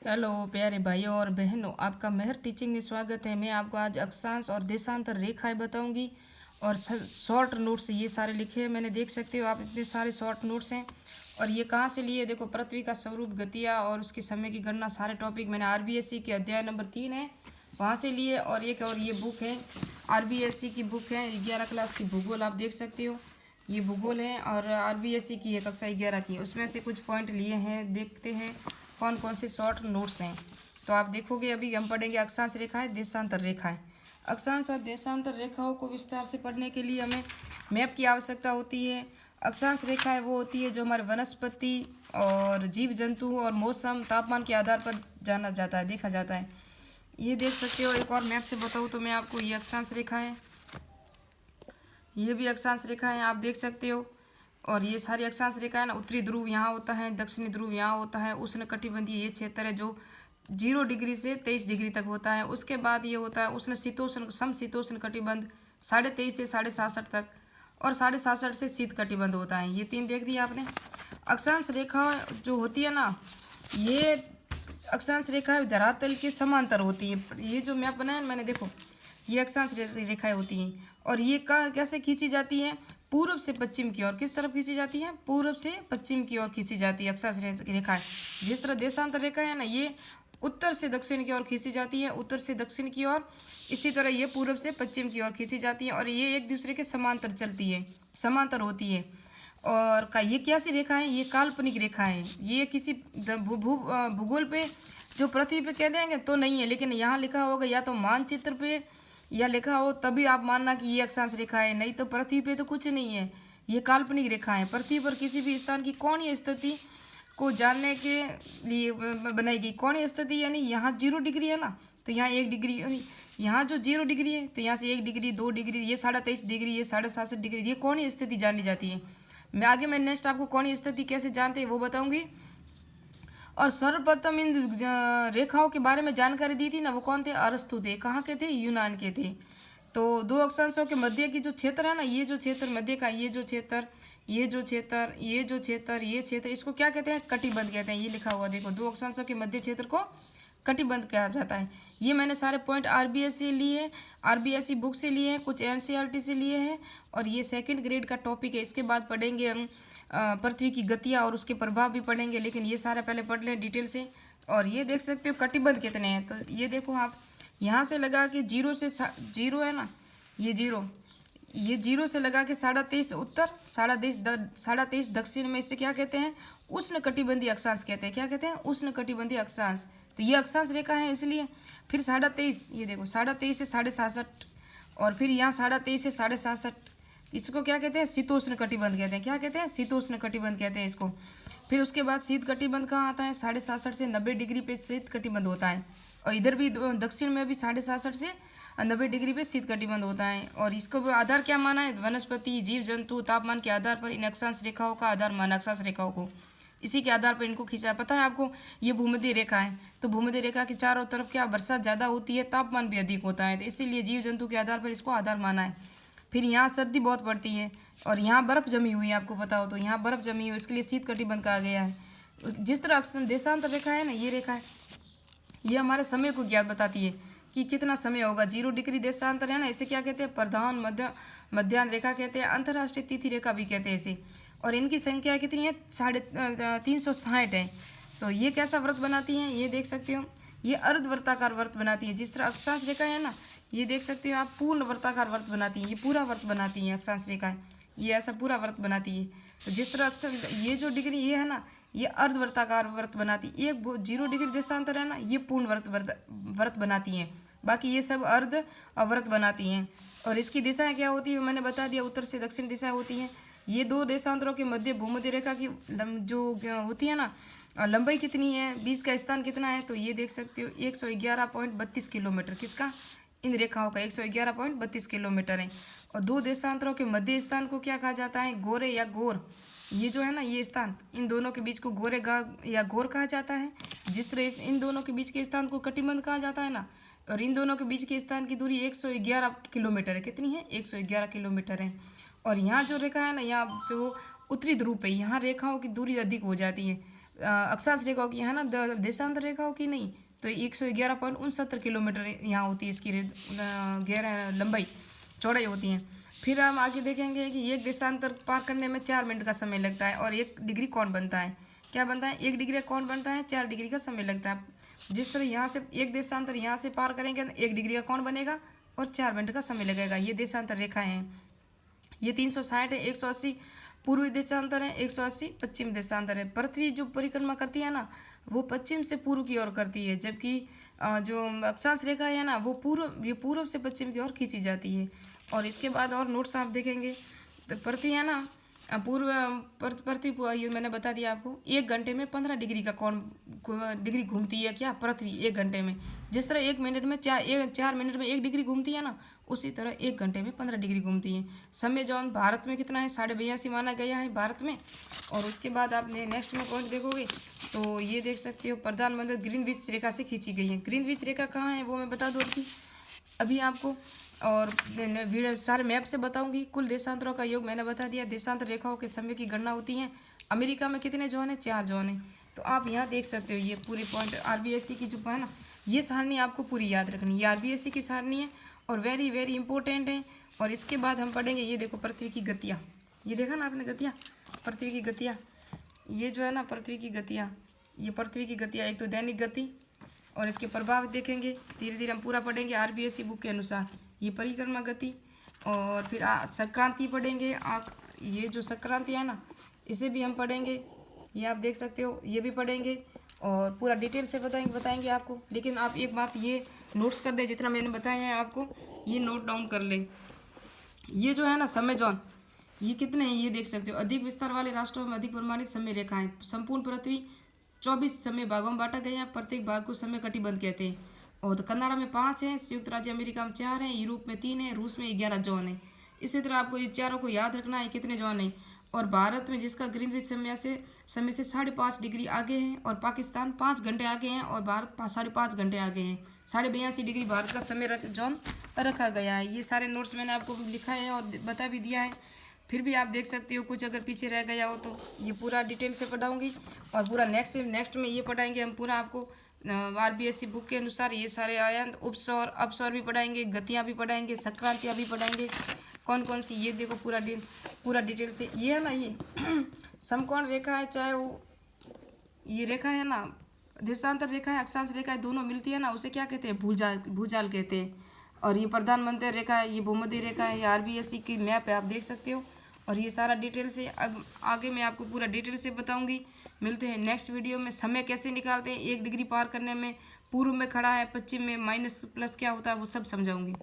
Hello प्यारे भाइयों और बहनों, आपका मेहर टीचिंग में स्वागत है। मैं आपको आज अक्षांश और देशांतर रेखाएं बताऊंगी और शॉर्ट नोट्स ये सारे लिखे हैं मैंने, देख सकते हो आप, इतने सारे शॉर्ट नोट्स हैं। और ये कहाँ से लिए? देखो, पृथ्वी का स्वरूप, गतियाँ और उसके समय की गणना, सारे टॉपिक मैंने आरबीएससी के अध्याय नंबर 3 है वहाँ से लिए। और ये बुक है, आरबीएससी की बुक है, 11 क्लास की भूगोल, आप देख सकते हो, ये भूगोल है और आरबीएससी की है, कक्षा 11 की। उसमें से कुछ पॉइंट लिए हैं, देखते हैं कौन कौन से शॉर्ट नोट्स हैं। तो आप देखोगे, अभी हम पढ़ेंगे अक्षांश रेखाएं, देशांतर रेखाएं। अक्षांश और देशांतर रेखाओं को विस्तार से पढ़ने के लिए हमें मैप की आवश्यकता होती है। अक्षांश रेखाएं वो होती है जो हमारे वनस्पति और जीव जंतु और मौसम, तापमान के आधार पर जाना जाता है, देखा जाता है। ये देख सकते हो। एक और मैप से बताऊँ तो मैं आपको, ये अक्षांश रेखा है, ये भी अक्षांश रेखा है, आप देख सकते हो। और ये सारी अक्षांश रेखा है ना, उत्तरी ध्रुव यहाँ होता है, दक्षिणी ध्रुव यहाँ होता है, उष्णकटिबंधीय ये क्षेत्र है जो 0 डिग्री से 23 डिग्री तक होता है। उसके बाद ये होता है उष्ण शीतोष्ण समशीतोष्ण कटिबंध 23.5 से 67 तक, और 67 से शीत कटिबंध होता है। ये 3 देख दिया आपने। अक्षांश रेखा जो होती है ना, ये अक्षांश रेखा धरातल के समांतर होती है। ये जो मैप बनाया मैंने, देखो, ये अक्षांश रेखाएं होती हैं। और ये कैसे खींची जाती है? पूर्व से पश्चिम की ओर। किस तरफ खींची जाती है? पूर्व से पश्चिम की ओर खींची जाती है अक्षांश रेखाएं। जिस तरह देशांतर रेखा है ना, ये उत्तर से दक्षिण की ओर खींची जाती है, उत्तर से दक्षिण की ओर। इसी तरह ये पूर्व से पश्चिम की ओर खींची जाती है और ये एक दूसरे के समांतर चलती है, समांतर होती है। और ये कैसी रेखा है? ये काल्पनिक रेखा है। ये किसी भूगोल पे, जो पृथ्वी पे कह देंगे तो नहीं है, लेकिन यहाँ लिखा होगा या तो मानचित्र पे या लिखा हो तभी आप मानना कि ये अक्षांश रेखा है, नहीं तो पृथ्वी पे तो कुछ नहीं है। ये काल्पनिक रेखा है। पृथ्वी पर किसी भी स्थान की कोणीय स्थिति को जानने के लिए बनाई गई। कोणीय स्थिति यानी यहाँ 0 डिग्री है ना, तो यहाँ 1 डिग्री, यहाँ जो 0 डिग्री है तो यहाँ से 1 डिग्री, 2 डिग्री, ये 23.5 डिग्री, ये 67 डिग्री, ये कोणीय स्थिति जानी जाती है। मैं नेक्स्ट आपको कोणीय स्थिति कैसे जानते हैं वो बताऊंगी। और सर्वप्रथम इन रेखाओं के बारे में जानकारी दी थी ना, वो कौन थे? अरस्तु थे। कहाँ के थे? यूनान के थे। तो दो अक्षांशों के मध्य की जो क्षेत्र है ना, ये जो क्षेत्र मध्य का, ये जो क्षेत्र, ये जो क्षेत्र, ये जो क्षेत्र, ये क्षेत्र, इसको क्या कहते हैं? कटिबंध कहते हैं। ये लिखा हुआ देखो, दो अक्षांशों के मध्य क्षेत्र को कटिबंध कहा जाता है। ये मैंने सारे पॉइंट आरबीएस से लिए हैं, आरबीएससी बुक से लिए हैं, कुछ एनसीईआरटी से लिए हैं। और ये सेकंड ग्रेड का टॉपिक है। इसके बाद पढ़ेंगे हम पृथ्वी की गतियाँ और उसके प्रभाव भी पढ़ेंगे, लेकिन ये सारा पहले पढ़ लें डिटेल से। और ये देख सकते हो कटिबंध कितने हैं, तो ये देखो आप, यहाँ से लगा के 0 से 0 है ना, ये 0, ये 0 से लगा के 23.5 उत्तर, 23.5 दक्षिण में, इससे क्या कहते हैं? उष्ण कटिबंधीय अक्षांश कहते हैं। क्या कहते हैं? उष्ण कटिबंधीय अक्षांश। तो ये अक्षांश रेखा है इसलिए। फिर 23.5, ये देखो 23.5 से 67, और फिर यहाँ 23.5 से 67, इसको क्या कहते हैं? शीतोष्ण कटिबंध कहते हैं। क्या कहते हैं? शीतोष्ण कटिबंध कहते हैं इसको। फिर उसके बाद शीत कटिबंध कहाँ आता है? 67.5 से 90 डिग्री पे शीत कटिबंध होता है। और इधर भी दक्षिण में भी 67.5 से 90 डिग्री पे शीत कटिबंध होता है। और इसको आधार क्या माना है? वनस्पति, जीव जंतु, तापमान के आधार पर इन अक्षांश रेखाओं का आधार माना, अक्षांश रेखाओं को। इसी के आधार पर इनको खींचा। पता है आपको, ये भूमध्य रेखा है, तो भूमध्य रेखा के चारों तरफ क्या वर्षा ज़्यादा होती है, तापमान भी अधिक होता है, तो इसीलिए जीव जंतु के आधार पर इसको आधार माना है। फिर यहाँ सर्दी बहुत पड़ती है और यहाँ बर्फ़ जमी हुई है, आपको पता हो तो, यहाँ बर्फ़ जमी हुई, इसके लिए शीत कटिबंध कहा गया है। जिस तरह देशांतर रेखा है ना, ये रेखा है, ये हमारे समय को ज्ञात बताती है कि कितना समय होगा। 0 डिग्री देशांतर है ना, इसे क्या कहते हैं? प्रधान मध्यान्ह रेखा कहते हैं, अंतर्राष्ट्रीय तिथि रेखा भी कहते हैं इसे। और इनकी संख्या कितनी है? 360 है। तो ये कैसा व्रत बनाती हैं? ये देख सकते हो, ये अर्धवर्ताकार व्रत बनाती है। जिस तरह अक्षांश रेखा है ना, ये देख सकते हो आप, पूर्ण वर्ताकार व्रत बनाती हैं। ये पूरा व्रत बनाती हैं अक्षांश रेखाएं, ये ऐसा पूरा व्रत बनाती है। तो जिस तरह अक्षर, ये जो डिग्री ये है ना, ये अर्धवर्ताकार व्रत बनाती है। एक 0 डिग्री देशांतर है ना, ये पूर्ण व्रत बनाती हैं। बाकी ये सब अर्ध व्रत बनाती हैं। और इसकी दिशाएं क्या होती है मैंने बता दिया, उत्तर से दक्षिण दिशा होती हैं। ये दो देशांतरों के मध्य भूमध्य रेखा की जो होती है ना, लंबाई कितनी है, बीच का स्थान कितना है, तो ये देख सकते हो 111.32 किलोमीटर। किसका? इन रेखाओं का 111.32 किलोमीटर है। और दो देशांतरों के मध्य स्थान को क्या कहा जाता है? गोरे या गोर। ये जो है ना, ये स्थान, इन दोनों के बीच को गोरेगा या गोर कहा जाता है। जिस तरह इन दोनों के बीच के स्थान को कटिबंध कहा जाता है ना, और इन दोनों के बीच के स्थान की दूरी 111 किलोमीटर है। कितनी है? 111 किलोमीटर है। और यहाँ जो रेखा है ना, यहाँ जो उत्तरी ध्रुव पे, यहाँ रेखाओं की दूरी अधिक हो जाती है। अक्षांश रेखाओं की है ना, देशांतर रेखाओं की नहीं। तो 111.69 किलोमीटर यहाँ होती है इसकी गहरा लंबाई चौड़ाई होती है। फिर हम आगे देखेंगे कि एक देशांतर पार करने में 4 मिनट का समय लगता है और 1 डिग्री कौन बनता है। क्या बनता है? 1 डिग्री कौन बनता है? 4 डिग्री का समय लगता है। जिस तरह यहाँ से एक देशांतर यहाँ से पार करेंगे 1 डिग्री का कौन बनेगा और 4 मिनट का समय लगेगा। ये देशांतर रेखाएं हैं। ये 360 है, 180 पूर्वी देशांतर है, 180 पश्चिम देशांतर है। पृथ्वी जो परिक्रमा करती है ना, वो पश्चिम से पूर्व की ओर करती है, जबकि जो अक्षांश रेखा है ना, वो पूर्व से पश्चिम की ओर खींची जाती है। और इसके बाद और नोट्स आप देखेंगे तो पृथ्वी है ना, पृथ्वी ये मैंने बता दिया आपको। 1 घंटे में 15 डिग्री का कौन डिग्री घूमती है क्या? पृथ्वी 1 घंटे में। जिस तरह 1 मिनट में 4 मिनट में 1 डिग्री घूमती है ना, उसी तरह 1 घंटे में 15 डिग्री घूमती है। समय जॉन भारत में कितना है? 82.5 माना गया है भारत में। और उसके बाद आपने नेक्स्ट में पॉइंट देखोगे तो ये देख सकते हो, प्रधानमंत्री ग्रीनविच रेखा से खींची गई है। ग्रीनविच रेखा कहाँ है वो मैं बता दूँ अभी आपको, और वीडियो सारे मैप से बताऊंगी। कुल देशांतरों का योग मैंने बता दिया। देशांतर रेखाओं के समय की गणना होती है। अमेरिका में कितने जोन है? 4 जोन है। तो आप यहाँ देख सकते हो ये पूरी पॉइंट आरबीएससी की जो है ना, ये सारणी आपको पूरी याद रखनी है। ये आरबीएससी की सारणी है और वेरी वेरी इंपॉर्टेंट है। और इसके बाद हम पढ़ेंगे, ये देखो पृथ्वी की गतियाँ। ये देखा ना आपने गतियाँ, पृथ्वी की गतियाँ। ये जो है ना पृथ्वी की गतियाँ, ये पृथ्वी की गतियाँ, एक तो दैनिक गति और इसके प्रभाव देखेंगे। धीरे धीरे हम पूरा पढ़ेंगे आरबीएससी बुक के अनुसार। ये परिक्रमा गति और फिर संक्रांति पढ़ेंगे। ये जो संक्रांति है ना, इसे भी हम पढ़ेंगे। ये आप देख सकते हो, ये भी पढ़ेंगे और पूरा डिटेल से बताएंगे आपको। लेकिन आप एक बात ये नोट्स कर दें, जितना मैंने बताया है आपको ये नोट डाउन कर लें। ये जो है ना समय जॉन, ये कितने हैं ये देख सकते हो। अधिक विस्तार वाले राष्ट्रों में अधिक प्रमाणित समय रेखाएं। संपूर्ण पृथ्वी 24 समय भागों में बांटा गया है। प्रत्येक भाग को समय कटिबंध कहते हैं। और कनाडा में 5 हैं, संयुक्त राज्य अमेरिका में 4 हैं, यूरोप में 3 हैं, रूस में 11 जोन है। इसी तरह आपको ये चारों को याद रखना है कितने जोन है। और भारत में जिसका ग्रीनविच समय से 5.5 डिग्री आगे है और पाकिस्तान 5 घंटे आगे हैं और भारत 5.5 घंटे आगे हैं। 82.5 डिग्री भारत का समय जोन रखा गया है। ये सारे नोट्स मैंने आपको लिखा है और बता भी दिया है। फिर भी आप देख सकते हो कुछ अगर पीछे रह गया हो तो ये पूरा डिटेल से पढ़ाऊँगी। और पूरा नेक्स्ट में ये पढ़ाएंगे हम पूरा आपको आरबीएससी बुक के अनुसार। ये सारे आयन उपसौर अपसौर भी पढ़ाएंगे, गतियाँ भी पढ़ाएंगे, संक्रांतियाँ भी पढ़ाएंगे कौन कौन सी। ये देखो पूरा डिटेल से। ये है ना, ये समकोण रेखा है, चाहे वो ये रेखा है ना, देशांतर रेखा है, अक्षांश रेखा है, दोनों मिलती है ना, उसे क्या कहते हैं? भूजाल कहते हैं। और ये प्रधानमंत्री रेखा है, ये भूमध्य रेखा है, ये आरबीएससी की मैप है, आप देख सकते हो। और ये सारा डिटेल से आगे मैं आपको पूरा डिटेल से बताऊंगी। मिलते हैं नेक्स्ट वीडियो में। समय कैसे निकालते हैं 1 डिग्री पार करने में, पूर्व में खड़ा है, पश्चिम में माइनस प्लस क्या होता है, वो सब समझाऊंगी।